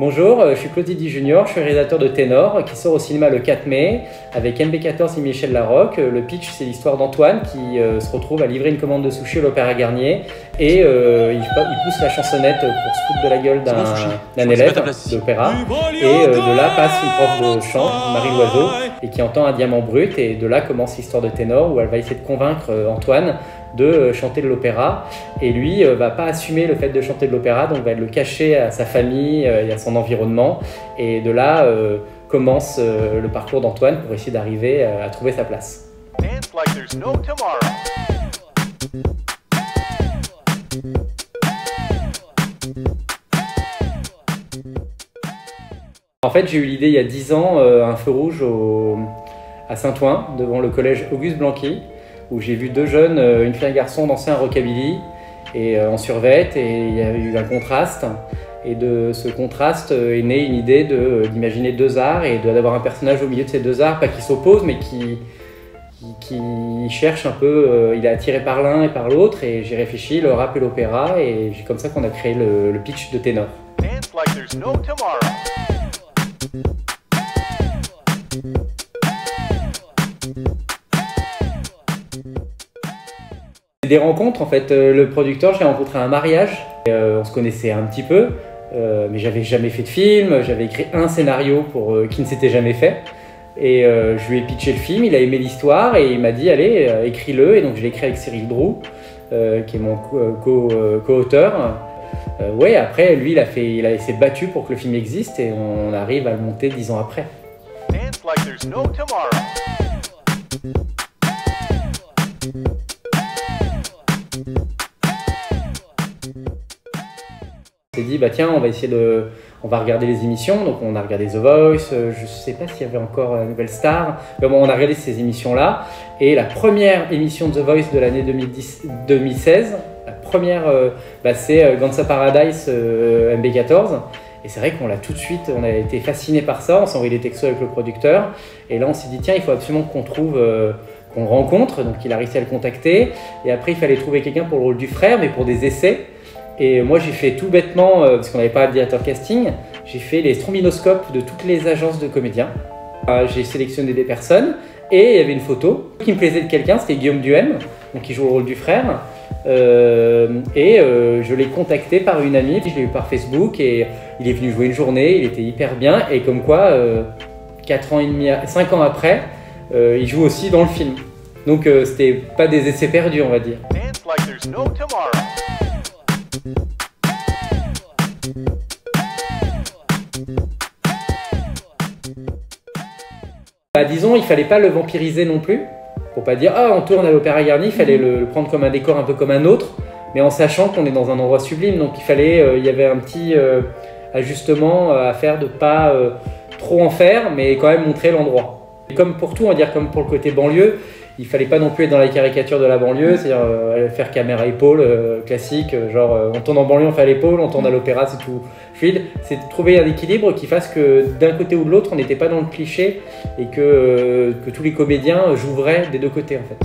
Bonjour, je suis Claude Zidi Junior, je suis réalisateur de Ténor qui sort au cinéma le 4 mai avec MB14 et Michel Larocque. Le pitch, c'est l'histoire d'Antoine qui se retrouve à livrer une commande de sushi à l'Opéra Garnier et il pousse la chansonnette pour se foutre de la gueule d'un élève d'opéra. Et de là passe une prof de chant, Marie Loiseau, et qui entend un diamant brut. Et de là commence l'histoire de Ténor où elle va essayer de convaincre Antoine de chanter de l'opéra, et lui va pas assumer le fait de chanter de l'opéra, donc va le cacher à sa famille et à son environnement, et de là commence le parcours d'Antoine pour essayer d'arriver à trouver sa place. En fait, j'ai eu l'idée il y a 10 ans, un feu rouge à Saint-Ouen, devant le collège Auguste Blanqui, où j'ai vu deux jeunes, une fille et un garçon, danser un rockabilly et en survêt, et il y a eu un contraste. Et de ce contraste est née une idée d'imaginer deux arts et d'avoir un personnage au milieu de ces deux arts, pas qui s'opposent, mais qui cherche un peu, il est attiré par l'un et par l'autre, et j'ai réfléchi le rap et l'opéra, et c'est comme ça qu'on a créé le pitch de Ténor. Des rencontres, en fait, le producteur, je l'ai rencontré à un mariage, on se connaissait un petit peu, mais j'avais jamais fait de film, j'avais écrit un scénario qui ne s'était jamais fait, et je lui ai pitché le film, il a aimé l'histoire, et il m'a dit allez, écris-le, et donc je l'ai écrit avec Cyril Drou, qui est mon co-auteur. Ouais, après, lui, il s'est battu pour que le film existe, et on arrive à le monter 10 ans après. On s'est dit bah tiens, on va regarder les émissions, donc on a regardé The Voice, je sais pas s'il y avait encore la Nouvelle Star, mais bon, on a regardé ces émissions là, et la première émission de The Voice de l'année 2016, la première c'est Gansa Paradise MB14, et c'est vrai qu'on l'a tout de suite, on a été fasciné par ça, on s'est envoyé des textos avec le producteur, et là on s'est dit tiens, il faut absolument qu'on trouve qu'on le rencontre, donc il a réussi à le contacter, et après il fallait trouver quelqu'un pour le rôle du frère, mais pour des essais. Et moi j'ai fait tout bêtement, parce qu'on n'avait pas de directeur casting, j'ai fait les strombinoscopes de toutes les agences de comédiens. J'ai sélectionné des personnes, et il y avait une photo qui me plaisait de quelqu'un, c'était Guillaume Duhem, donc qui joue le rôle du frère. Je l'ai contacté par une amie, puis je l'ai eu par Facebook, et il est venu jouer une journée, il était hyper bien, et comme quoi, 5 ans après, il joue aussi dans le film. Donc c'était pas des essais perdus, on va dire. Disons, il fallait pas le vampiriser non plus, pour pas dire ah on tourne à l'Opéra Garnier, il fallait le prendre comme un décor un peu comme un autre, mais en sachant qu'on est dans un endroit sublime, donc il y avait un petit ajustement à faire de pas trop en faire, mais quand même montrer l'endroit. Comme pour tout, on va dire comme pour le côté banlieue, il fallait pas non plus être dans la caricature de la banlieue, c'est-à-dire faire caméra épaule classique, genre on tourne en banlieue, on fait à l'épaule, on tourne à l'opéra, c'est tout fluide. C'est de trouver un équilibre qui fasse que d'un côté ou de l'autre, on n'était pas dans le cliché et que tous les comédiens jouent vrai des deux côtés en fait.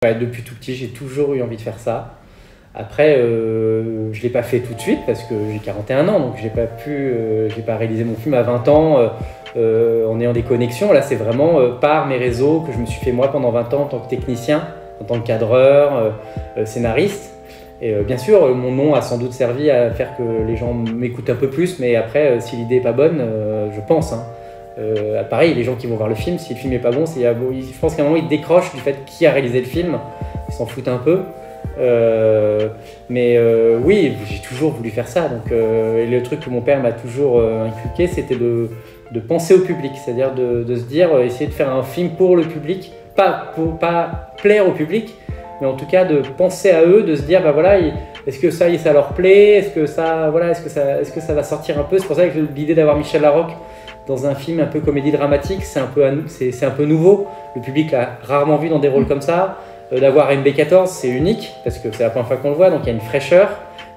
Ouais, depuis tout petit, j'ai toujours eu envie de faire ça. Après, je ne l'ai pas fait tout de suite parce que j'ai 41 ans, donc j'ai pas réalisé mon film à 20 ans en ayant des connexions. Là, c'est vraiment par mes réseaux que je me suis fait moi pendant 20 ans en tant que technicien, en tant que cadreur, scénariste. Et bien sûr, mon nom a sans doute servi à faire que les gens m'écoutent un peu plus, mais après, si l'idée n'est pas bonne, je pense. Pareil, les gens qui vont voir le film, si le film n'est pas bon, je pense qu'à un moment, ils décrochent du fait qui a réalisé le film, ils s'en foutent un peu. Oui, j'ai toujours voulu faire ça. Donc, et le truc que mon père m'a toujours inculqué, c'était de penser au public, c'est-à-dire de se dire, essayer de faire un film pour le public, pas plaire au public, mais en tout cas de penser à eux, de se dire, bah voilà, est-ce que ça leur plaît, est-ce que ça va sortir un peu. C'est pour ça que l'idée d'avoir Michel Larocque dans un film un peu comédie dramatique, c'est un peu nouveau. Le public l'a rarement vu dans des rôles comme ça. D'avoir MB14, c'est unique, parce que c'est la première fois qu'on le voit, donc il y a une fraîcheur.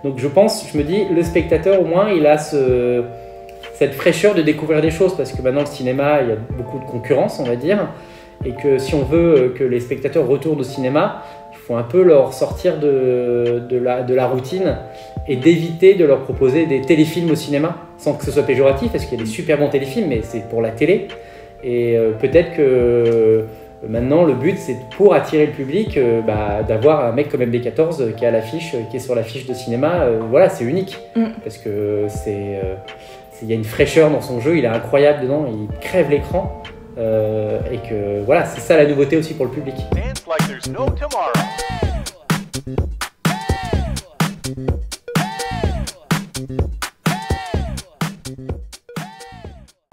Donc je me dis, le spectateur au moins, il a cette fraîcheur de découvrir des choses, parce que maintenant le cinéma, il y a beaucoup de concurrence, on va dire. et que si on veut que les spectateurs retournent au cinéma, il faut un peu leur sortir de la routine et d'éviter de leur proposer des téléfilms au cinéma, sans que ce soit péjoratif, parce qu'il y a des super bons téléfilms, mais c'est pour la télé. Et peut-être que maintenant, le but, c'est pour attirer le public, d'avoir un mec comme MB14 qui est à l'affiche, qui est sur l'affiche de cinéma. Voilà, c'est unique, parce que il y a une fraîcheur dans son jeu, il est incroyable dedans, il crève l'écran. Et que voilà, c'est ça la nouveauté aussi pour le public.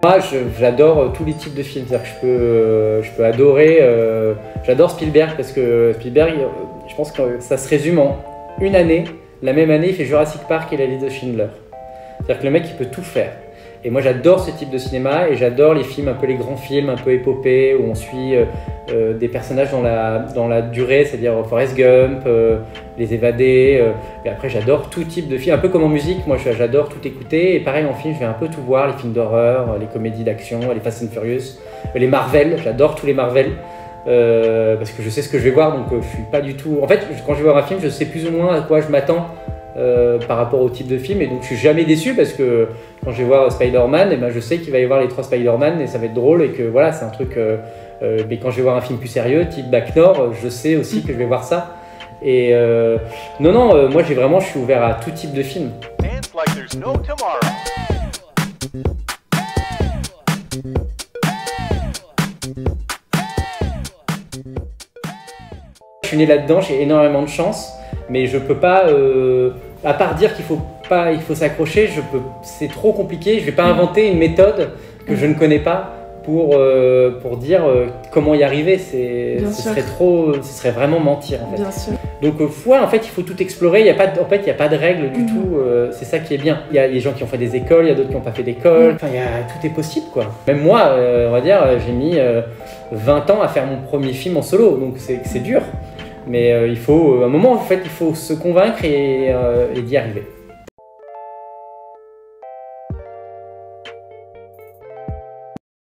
Moi, j'adore tous les types de films. C'est-à-dire que je peux adorer. J'adore Spielberg parce que Spielberg, je pense que ça se résume en une année. La même année, il fait Jurassic Park et La liste de Schindler. C'est-à-dire que le mec, il peut tout faire. Et moi, j'adore ce type de cinéma et j'adore les films, un peu les grands films, un peu épopées, où on suit des personnages dans la durée, c'est-à-dire Forrest Gump, Les Évadés. Et après, j'adore tout type de films, un peu comme en musique. Moi, j'adore tout écouter. Et pareil, en film, je vais un peu tout voir, les films d'horreur, les comédies d'action, les Fast and Furious, les Marvel. J'adore tous les Marvel. Parce que je sais ce que je vais voir, donc je suis pas du tout... En fait, quand je vais voir un film, je sais plus ou moins à quoi je m'attends. Par rapport au type de film, et donc je suis jamais déçu parce que quand je vais voir Spider-Man, eh ben, je sais qu'il va y avoir les 3 Spider-Man et ça va être drôle et que voilà, c'est un truc. Mais quand je vais voir un film plus sérieux, type Bac Nord, je sais aussi que je vais voir ça. Et non, moi je suis ouvert à tout type de film. Je suis né là-dedans, j'ai énormément de chance. Mais je peux pas, à part dire qu'il faut s'accrocher, c'est trop compliqué. Je vais pas inventer une méthode que je ne connais pas pour dire comment y arriver. Ce serait vraiment mentir en fait. Bien sûr. Donc en fait, il faut tout explorer. Il y a pas de règles du tout. C'est ça qui est bien. Il y a des gens qui ont fait des écoles, il y a d'autres qui n'ont pas fait d'école. Enfin, tout est possible quoi. Même moi, on va dire, j'ai mis 20 ans à faire mon premier film en solo, donc c'est dur. Mais il faut, à un moment, en fait, il faut se convaincre et d'y arriver.